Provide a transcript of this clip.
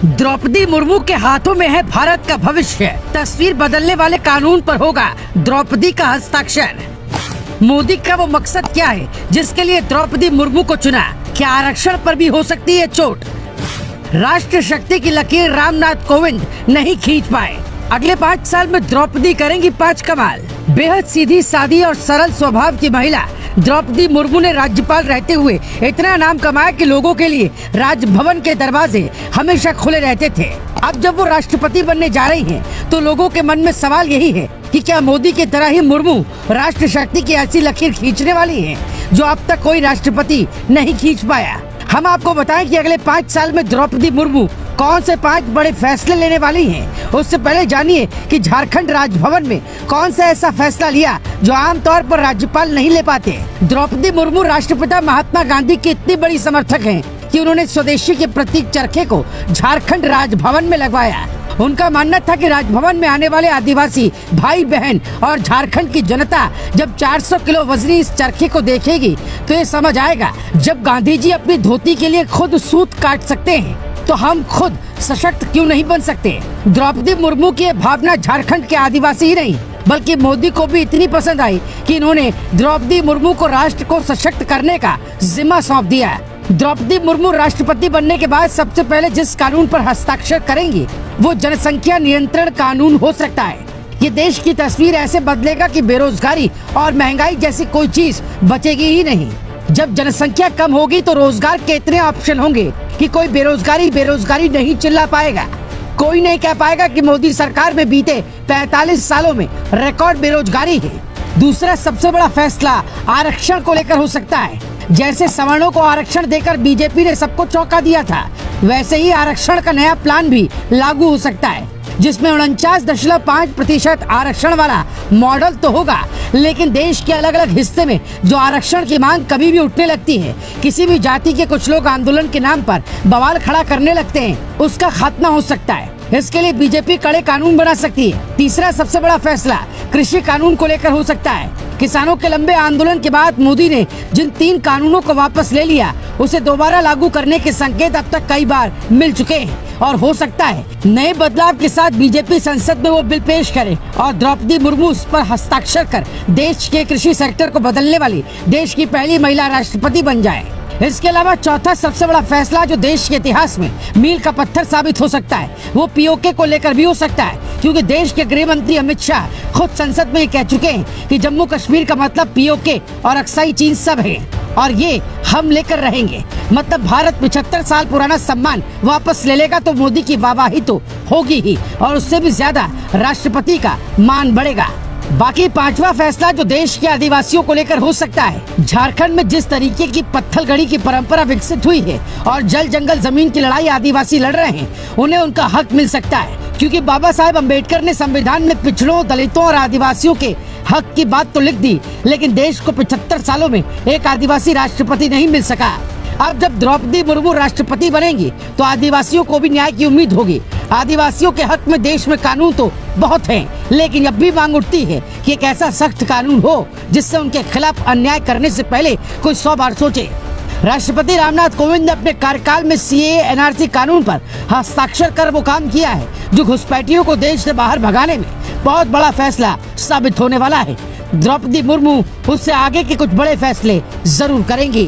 द्रौपदी मुर्मू के हाथों में है भारत का भविष्य। तस्वीर बदलने वाले कानून पर होगा द्रौपदी का हस्ताक्षर। मोदी का वो मकसद क्या है जिसके लिए द्रौपदी मुर्मू को चुना? क्या आरक्षण पर भी हो सकती है चोट? राष्ट्र शक्ति की लकीर रामनाथ कोविंद नहीं खींच पाए। अगले 5 साल में द्रौपदी करेंगी 5 कमाल। बेहद सीधी सादी और सरल स्वभाव की महिला द्रौपदी मुर्मू ने राज्यपाल रहते हुए इतना नाम कमाया कि लोगों के लिए राजभवन के दरवाजे हमेशा खुले रहते थे। अब जब वो राष्ट्रपति बनने जा रही हैं, तो लोगों के मन में सवाल यही है कि क्या मोदी की तरह ही मुर्मू राष्ट्र शक्ति की ऐसी लकीर खींचने वाली है जो अब तक कोई राष्ट्रपति नहीं खींच पाया। हम आपको बताएं कि अगले 5 साल में द्रौपदी मुर्मू कौन से 5 बड़े फैसले लेने वाली हैं। उससे पहले जानिए कि झारखंड राजभवन में कौन सा ऐसा फैसला लिया जो आमतौर पर राज्यपाल नहीं ले पाते। द्रौपदी मुर्मू राष्ट्रपिता महात्मा गांधी की इतनी बड़ी समर्थक हैं कि उन्होंने स्वदेशी के प्रतीक चरखे को झारखंड राजभवन में लगवाया। उनका मानना था कि राजभवन में आने वाले आदिवासी भाई बहन और झारखंड की जनता जब 400 किलो वजनी इस चरखे को देखेगी तो ये समझ आएगा, जब गांधी जी अपनी धोती के लिए खुद सूत काट सकते हैं तो हम खुद सशक्त क्यों नहीं बन सकते। द्रौपदी मुर्मू की भावना झारखंड के आदिवासी ही नहीं बल्कि मोदी को भी इतनी पसंद आई कि इन्होंने द्रौपदी मुर्मू को राष्ट्र को सशक्त करने का जिम्मा सौंप दिया। द्रौपदी मुर्मू राष्ट्रपति बनने के बाद सबसे पहले जिस कानून पर हस्ताक्षर करेंगी वो जनसंख्या नियंत्रण कानून हो सकता है। ये देश की तस्वीर ऐसे बदलेगा कि बेरोजगारी और महंगाई जैसी कोई चीज बचेगी ही नहीं। जब जनसंख्या कम होगी तो रोजगार के इतने ऑप्शन होंगे कि कोई बेरोजगारी नहीं चिल्ला पाएगा। कोई नहीं कह पाएगा कि मोदी सरकार में बीते 45 सालों में रिकॉर्ड बेरोजगारी है। दूसरा सबसे बड़ा फैसला आरक्षण को लेकर हो सकता है। जैसे सवर्णों को आरक्षण देकर बीजेपी ने सबको चौंका दिया था, वैसे ही आरक्षण का नया प्लान भी लागू हो सकता है जिसमें 49.5% आरक्षण वाला मॉडल तो होगा, लेकिन देश के अलग अलग हिस्से में जो आरक्षण की मांग कभी भी उठने लगती है, किसी भी जाति के कुछ लोग आंदोलन के नाम पर बवाल खड़ा करने लगते हैं, उसका खात्मा हो सकता है। इसके लिए बीजेपी कड़े कानून बना सकती है। तीसरा सबसे बड़ा फैसला कृषि कानून को लेकर हो सकता है। किसानों के लंबे आंदोलन के बाद मोदी ने जिन 3 कानूनों को वापस ले लिया उसे दोबारा लागू करने के संकेत अब तक कई बार मिल चुके हैं और हो सकता है नए बदलाव के साथ बीजेपी संसद में वो बिल पेश करे और द्रौपदी मुर्मू उस पर हस्ताक्षर कर देश के कृषि सेक्टर को बदलने वाली देश की पहली महिला राष्ट्रपति बन जाए। इसके अलावा चौथा सबसे बड़ा फैसला जो देश के इतिहास में मील का पत्थर साबित हो सकता है वो पीओके को लेकर भी हो सकता है, क्योंकि देश के गृह मंत्री अमित शाह खुद संसद में कह चुके हैं कि जम्मू कश्मीर का मतलब पीओके और अक्साई चीन सब है और ये हम लेकर रहेंगे। मतलब भारत 75 साल पुराना सम्मान वापस ले लेगा तो मोदी की वाहवाही तो होगी ही और उससे भी ज्यादा राष्ट्रपति का मान बढ़ेगा। बाकी 5वां फैसला जो देश के आदिवासियों को लेकर हो सकता है। झारखंड में जिस तरीके की पत्थलगड़ी की परंपरा विकसित हुई है और जल जंगल जमीन की लड़ाई आदिवासी लड़ रहे हैं, उन्हें उनका हक मिल सकता है, क्योंकि बाबा साहेब अम्बेडकर ने संविधान में पिछड़ों, दलितों और आदिवासियों के हक की बात तो लिख दी, लेकिन देश को 75 सालों में एक आदिवासी राष्ट्रपति नहीं मिल सका। अब जब द्रौपदी मुर्मू राष्ट्रपति बनेंगी तो आदिवासियों को भी न्याय की उम्मीद होगी। आदिवासियों के हक में देश में कानून तो बहुत हैं, लेकिन अब भी मांग उठती है कि एक ऐसा सख्त कानून हो जिससे उनके खिलाफ अन्याय करने से पहले कोई 100 बार सोचे। राष्ट्रपति रामनाथ कोविंद ने अपने कार्यकाल में सीएए एनआरसी कानून पर हस्ताक्षर कर वो काम किया है जो घुसपैठियों को देश से बाहर भगाने में बहुत बड़ा फैसला साबित होने वाला है। द्रौपदी मुर्मू उससे आगे के कुछ बड़े फैसले जरूर करेंगी।